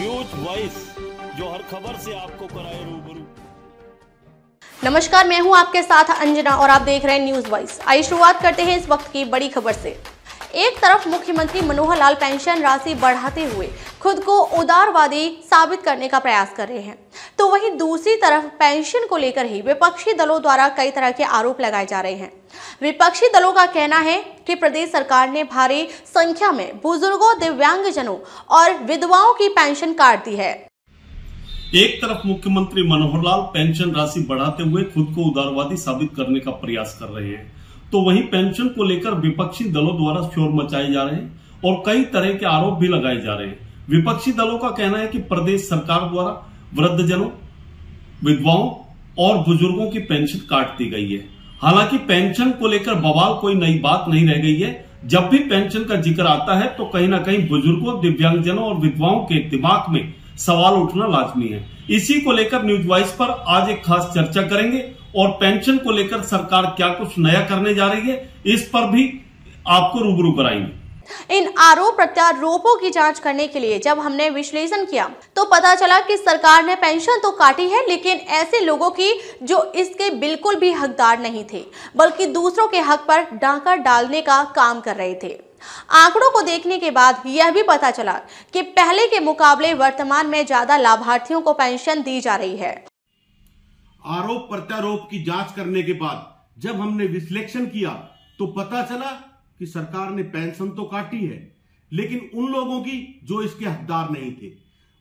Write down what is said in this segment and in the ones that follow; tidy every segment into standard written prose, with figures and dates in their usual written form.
News voice, जो हर खबर से आपको कराए रूबरू। नमस्कार, मैं हूं आपके साथ अंजना और आप देख रहे हैं न्यूज वॉइस। आइए शुरुआत करते हैं इस वक्त की बड़ी खबर से। एक तरफ मुख्यमंत्री मनोहर लाल पेंशन राशि बढ़ाते हुए खुद को उदारवादी साबित करने का प्रयास कर रहे हैं, तो वहीं दूसरी तरफ पेंशन को लेकर ही विपक्षी दलों द्वारा कई तरह के आरोप लगाए जा रहे हैं। विपक्षी दलों का कहना है कि प्रदेश सरकार ने भारी संख्या में बुजुर्गों, दिव्यांगजनों और विधवाओं की पेंशन काट दी है। एक तरफ मुख्यमंत्री मनोहर लाल पेंशन राशि बढ़ाते हुए खुद को उदारवादी साबित करने का प्रयास कर रहे हैं, तो वहीं पेंशन को लेकर विपक्षी दलों द्वारा शोर मचाए जा रहे हैं और कई तरह के आरोप भी लगाए जा रहे हैं। विपक्षी दलों का कहना है कि प्रदेश सरकार द्वारा वृद्धजनों, विधवाओं और बुजुर्गों की पेंशन काट दी गई है। हालांकि पेंशन को लेकर बवाल कोई नई बात नहीं रह गई है। जब भी पेंशन का जिक्र आता है तो कहीं ना कहीं बुजुर्गों, दिव्यांगजनों और विधवाओं के दिमाग में सवाल उठना लाजमी है। इसी को लेकर न्यूज वॉइस पर आज एक खास चर्चा करेंगे और पेंशन को लेकर सरकार क्या कुछ नया करने जा रही है, इस पर भी आपको रूबरू कराएंगे। इन आरोप प्रत्यारोपों की जांच करने के लिए जब हमने विश्लेषण किया तो पता चला कि सरकार ने पेंशन तो काटी है, लेकिन ऐसे लोगों की जो इसके बिल्कुल भी हकदार नहीं थे, बल्कि दूसरों के हक पर डाका डालने का काम कर रहे थे। आंकड़ों को देखने के बाद यह भी पता चला कि पहले के मुकाबले वर्तमान में ज्यादा लाभार्थियों को पेंशन दी जा रही है। आरोप प्रत्यारोप की जांच करने के बाद जब हमने विश्लेषण किया तो पता चला कि सरकार ने पेंशन तो काटी है, लेकिन उन लोगों की जो इसके हकदार नहीं थे,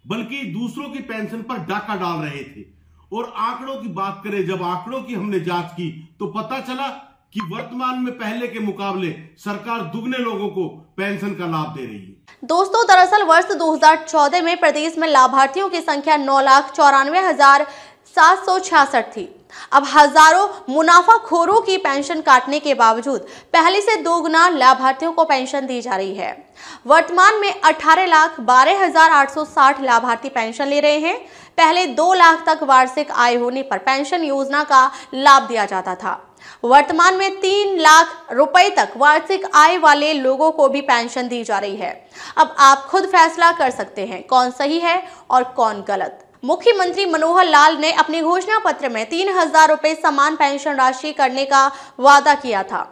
बल्कि दूसरों की पेंशन पर डाका डाल रहे थे। और आंकड़ों की बात करें, जब आंकड़ों की हमने जांच की तो पता चला कि वर्तमान में पहले के मुकाबले सरकार दुगने लोगों को पेंशन का लाभ दे रही है। दोस्तों, दरअसल वर्ष 2014 में प्रदेश में लाभार्थियों की संख्या 9,94,766 थी। अब हजारों मुनाफाखोरों की पेंशन काटने के बावजूद पहले से दोगुना लाभार्थियों को पेंशन दी जा रही है। वर्तमान में 18,12,860 लाभार्थी पेंशन ले रहे हैं। पहले 2 लाख तक वार्षिक आय होने पर पेंशन योजना का लाभ दिया जाता था। वर्तमान में 3 लाख रुपए तक वार्षिक आय वाले लोगों को भी पेंशन दी जा रही है। अब आप खुद फैसला कर सकते हैं कौन सही है और कौन गलत। मुख्यमंत्री मनोहर लाल ने अपने घोषणा पत्र में 3,000 रुपए समान पेंशन राशि करने का वादा किया था,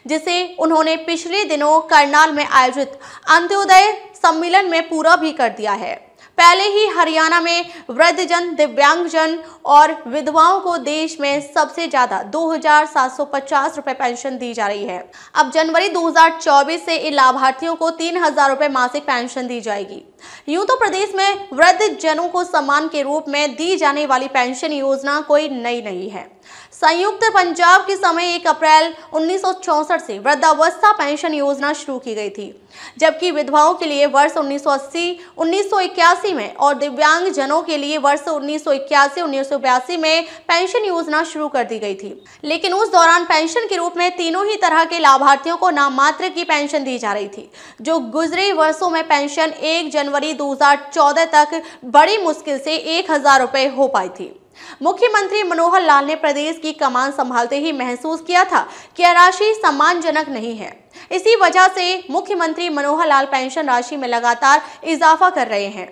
जिसे उन्होंने पिछले दिनों करनाल में आयोजित अंत्योदय सम्मेलन में पूरा भी कर दिया है। पहले ही हरियाणा में वृद्धजन, दिव्यांगजन और विधवाओं को देश में सबसे ज्यादा 2,750 रुपए पेंशन दी जा रही है। अब जनवरी 2024 से इन लाभार्थियों को 3,000 रुपए मासिक पेंशन दी जाएगी। यूं तो प्रदेश में वृद्धजनों को सम्मान के रूप में दी जाने वाली पेंशन योजना कोई नई नहीं है। संयुक्त पंजाब के समय 1 अप्रैल 1964 से वृद्धावस्था पेंशन योजना शुरू की गई थी, जबकि विधवाओं के लिए वर्ष 1980, 1981 में और दिव्यांग जनों के लिए वर्ष 1981, 1982 में पेंशन योजना शुरू कर दी गई थी। लेकिन उस दौरान पेंशन के रूप में तीनों ही तरह के लाभार्थियों को नाम मात्र की पेंशन दी जा रही थी, जो गुजरे वर्षों में पेंशन 1 जनवरी 2014 तक बड़ी मुश्किल से 1,000 रुपए हो पाई थी। मुख्यमंत्री मनोहर लाल ने प्रदेश की कमान संभालते ही महसूस किया था कि यह राशि सम्मानजनक नहीं है। इसी वजह से मुख्यमंत्री मनोहर लाल पेंशन राशि में लगातार इजाफा कर रहे हैं।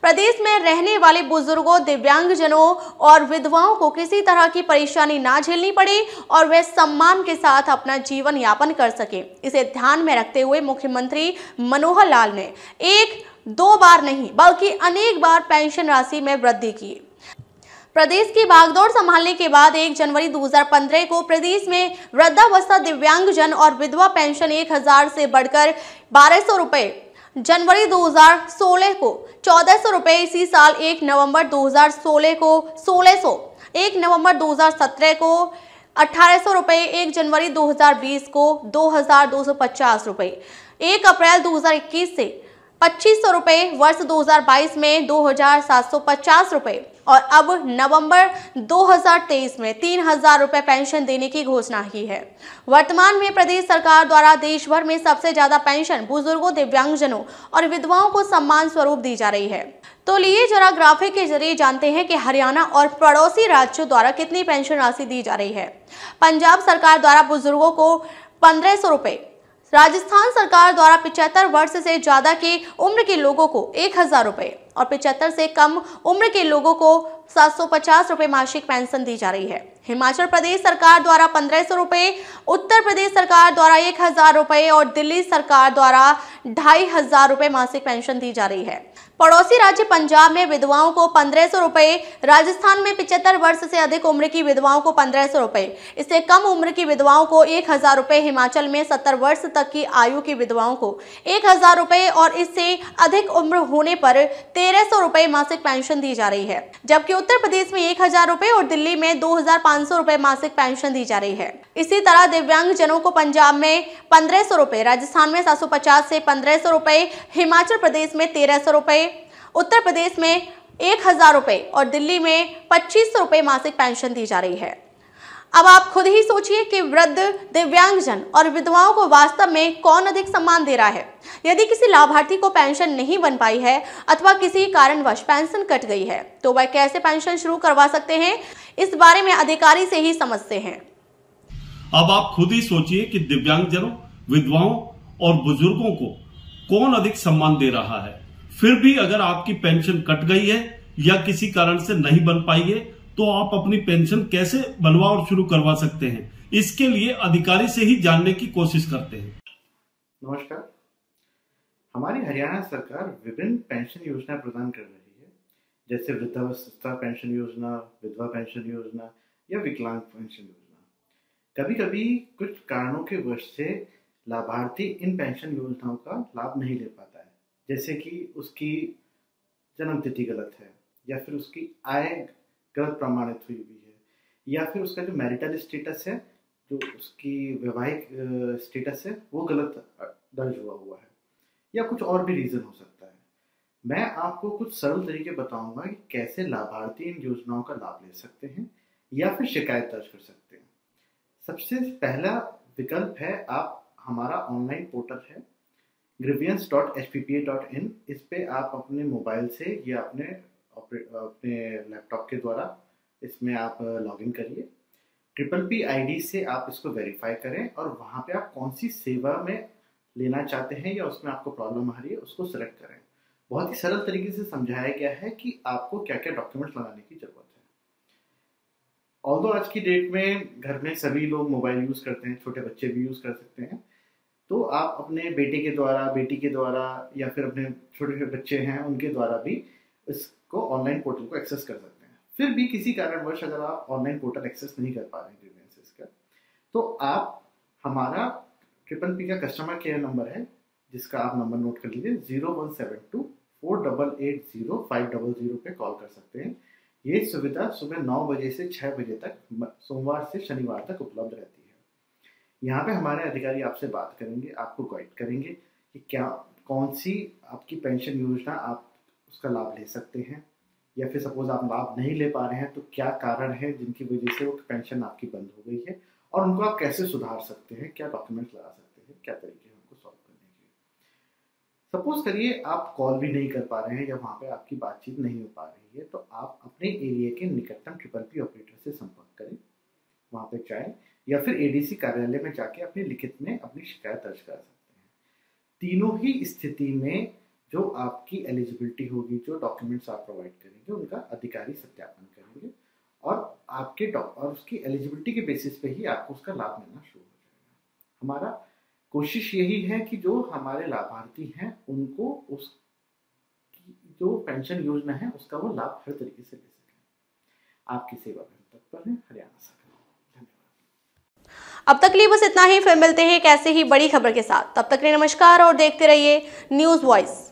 प्रदेश में रहने वाले बुजुर्गों, दिव्यांगजनों और विधवाओं को किसी तरह की परेशानी ना झेलनी पड़े और वे सम्मान के साथ अपना जीवन यापन कर सके, इसे ध्यान में रखते हुए मुख्यमंत्री मनोहर लाल ने 1-2 बार नहीं बल्कि अनेक बार पेंशन राशि में वृद्धि की। प्रदेश की भागदौड़ संभालने के बाद 1 जनवरी 2015 को प्रदेश में वृद्धावस्था, दिव्यांगजन और विधवा पेंशन 1,000 से बढ़कर 1,200 रुपए, जनवरी 2016 को 1,400 रुपए, इसी साल 1 नवंबर 2016 को 1,600, 1 नवंबर 2017 को 1,800 रुपए, 1 जनवरी 2020 को 2,250 रुपए, 1 अप्रैल 2021 से 2,500 रुपए, वर्ष 2022 में 2,750 रुपए और अब नवंबर 2023 में 3,000 रुपए पेंशन देने की घोषणा की है। वर्तमान में प्रदेश सरकार द्वारा देश भर में सबसे ज्यादा पेंशन बुजुर्गों, दिव्यांगजनों और विधवाओं को सम्मान स्वरूप दी जा रही है। तो लिए जरा ग्राफिक के जरिए जानते हैं कि हरियाणा और पड़ोसी राज्यों द्वारा कितनी पेंशन राशि दी जा रही है। पंजाब सरकार द्वारा बुजुर्गों को 1,500 रुपए, राजस्थान सरकार द्वारा 75 वर्ष से ज्यादा की उम्र के लोगों को 1,000 रुपए, और 75 से कम उम्र के लोगों को 750 रुपए मासिक पेंशन दी जा रही है। हिमाचल प्रदेश सरकार द्वारा 1500 रुपए, उत्तर प्रदेश सरकार द्वारा 1000 रुपए और दिल्ली सरकार द्वारा 2500 रुपए मासिक पेंशन दी जा रही है। पड़ोसी राज्य पंजाब में विधवाओं को 1500 रुपए, राजस्थान में 75 वर्ष से अधिक उम्र की विधवाओं को 1500 रुपए, इससे कम उम्र की विधवाओं को 1000 रुपए, हिमाचल में 70 वर्ष तक की आयु की विधवाओं को 1000 रुपए और इससे अधिक उम्र होने पर 1300 रुपए मासिक पेंशन दी जा रही है, जबकि उत्तर प्रदेश में 1000 रुपए और दिल्ली में 2500 रुपए मासिक पेंशन दी जा रही है। इसी तरह दिव्यांग जनों को पंजाब में 1500 रुपए, राजस्थान में 750 से 1500 रुपए, हिमाचल प्रदेश में 1300 रुपए, उत्तर प्रदेश में 1000 रुपए और दिल्ली में 2500 रुपए मासिक पेंशन दी जा रही है। अब आप खुद ही सोचिए कि वृद्ध, दिव्यांगजन और विधवाओं को वास्तव में कौन अधिक सम्मान दे रहा है। यदि किसी लाभार्थी को पेंशन नहीं बन पाई है अथवा किसी कारणवश पेंशन कट गई है तो वह कैसे पेंशन शुरू करवा सकते हैं, इस बारे में अधिकारी से ही समझते हैं। अब आप खुद ही सोचिए कि दिव्यांगजनों, विधवाओं और बुजुर्गों को कौन अधिक सम्मान दे रहा है। फिर भी अगर आपकी पेंशन कट गई है या किसी कारण से नहीं बन पाई है तो आप अपनी पेंशन कैसे बनवा और शुरू करवा सकते हैं, इसके लिए अधिकारी से ही जानने की कोशिश करते हैं। नमस्कार। हमारी हरियाणा सरकार विभिन्न पेंशन योजना प्रदान कर रही है, जैसे वृद्धावस्था पेंशन योजना, विधवा पेंशन योजना या विकलांग पेंशन योजना। कभी कभी कुछ कारणों के वजह से लाभार्थी इन पेंशन योजनाओं का लाभ नहीं ले पाता है, जैसे कि उसकी जन्म तिथि गलत है या फिर उसकी आय गलत प्रमाणित हुई है या फिर उसका जो मैरिटल स्टेटस है, जो उसकी वैवाहिक स्टेटस है, वो गलत दर्ज हुआ है या कुछ और भी रीज़न हो सकता है। मैं आपको कुछ सरल तरीके बताऊंगा कि कैसे लाभार्थी इन योजनाओं का लाभ ले सकते हैं या फिर शिकायत दर्ज कर सकते हैं। सबसे पहला विकल्प है, आप हमारा ऑनलाइन पोर्टल है grievance.hppa.in, इस पे आप अपने मोबाइल से या अपने लैपटॉप के द्वारा इसमें आप लॉगिन करिए। PPP ID से आप इसको वेरीफाई करें और वहाँ पे आप कौन सी सेवा में लेना चाहते हैं या उसमें आपको प्रॉब्लम आ रही है उसको सिलेक्ट करें। बहुत ही सरल तरीके से समझाया गया है कि आपको क्या क्या डॉक्यूमेंट्स लगाने की जरूरत है। ऑल्दो आज की डेट में घर में सभी लोग मोबाइल यूज़ करते हैं, छोटे बच्चे भी यूज़ कर सकते हैं, तो आप अपने बेटे के द्वारा, बेटी के द्वारा या फिर अपने छोटे छोटे बच्चे हैं उनके द्वारा भी इसको ऑनलाइन पोर्टल को एक्सेस कर सकते हैं। फिर भी किसी कारणवश अगर आप ऑनलाइन पोर्टल एक्सेस नहीं कर पा रहे हैं ग्रीवेंसेस का, तो आप हमारा PPP का कस्टमर केयर नंबर है, जिसका आप नंबर नोट कर लीजिए, 0172 4880500 पे कॉल कर सकते हैं। ये सुविधा सुबह 9 बजे से 6 बजे तक सोमवार से शनिवार तक उपलब्ध रहती है। यहाँ पे हमारे अधिकारी आपसे बात करेंगे, आपको गाइड करेंगे कि क्या कौन सी आपकी पेंशन योजना आप उसका लाभ ले सकते हैं, या फिर सपोज आप लाभ नहीं ले पा रहे हैं तो क्या कारण है जिनकी वजह से वो पेंशन आपकी बंद हो गई है और उनको आप कैसे सुधार सकते हैं, क्या डॉक्यूमेंट्स लगा सकते हैं, क्या तरीके हैं उनको सॉल्व करने के। सपोज करिए आप कॉल भी नहीं कर पा रहे हैं या वहाँ पे आपकी बातचीत नहीं हो पा रही है, तो आप अपने एरिया के निकटतम PPP ऑपरेटर से संपर्क करें, वहाँ पे जाएं या फिर ADC कार्यालय में जाके अपनी लिखित में अपनी शिकायत दर्ज करा सकते हैं। तीनों ही स्थिति में जो आपकी एलिजिबिलिटी होगी, जो डॉक्यूमेंट्स आप प्रोवाइड करेंगे, उनका अधिकारी सत्यापन करेंगे और आपके और उसकी एलिजिबिलिटी के बेसिस पे ही आपको उसका लाभ मिलना शुरू हो जाएगा। हमारा कोशिश यही है कि जो हमारे लाभार्थी हैं उनको उस जो पेंशन योजना है उसका वो लाभ हर तरीके से ले सकें। आपकी सेवा में तत्पर है हरियाणा सरकार। अब तक लिए बस इतना ही, फिर मिलते हैं एक ऐसे ही बड़ी खबर के साथ। तब तक के लिए नमस्कार और देखते रहिए न्यूज़ वॉइस।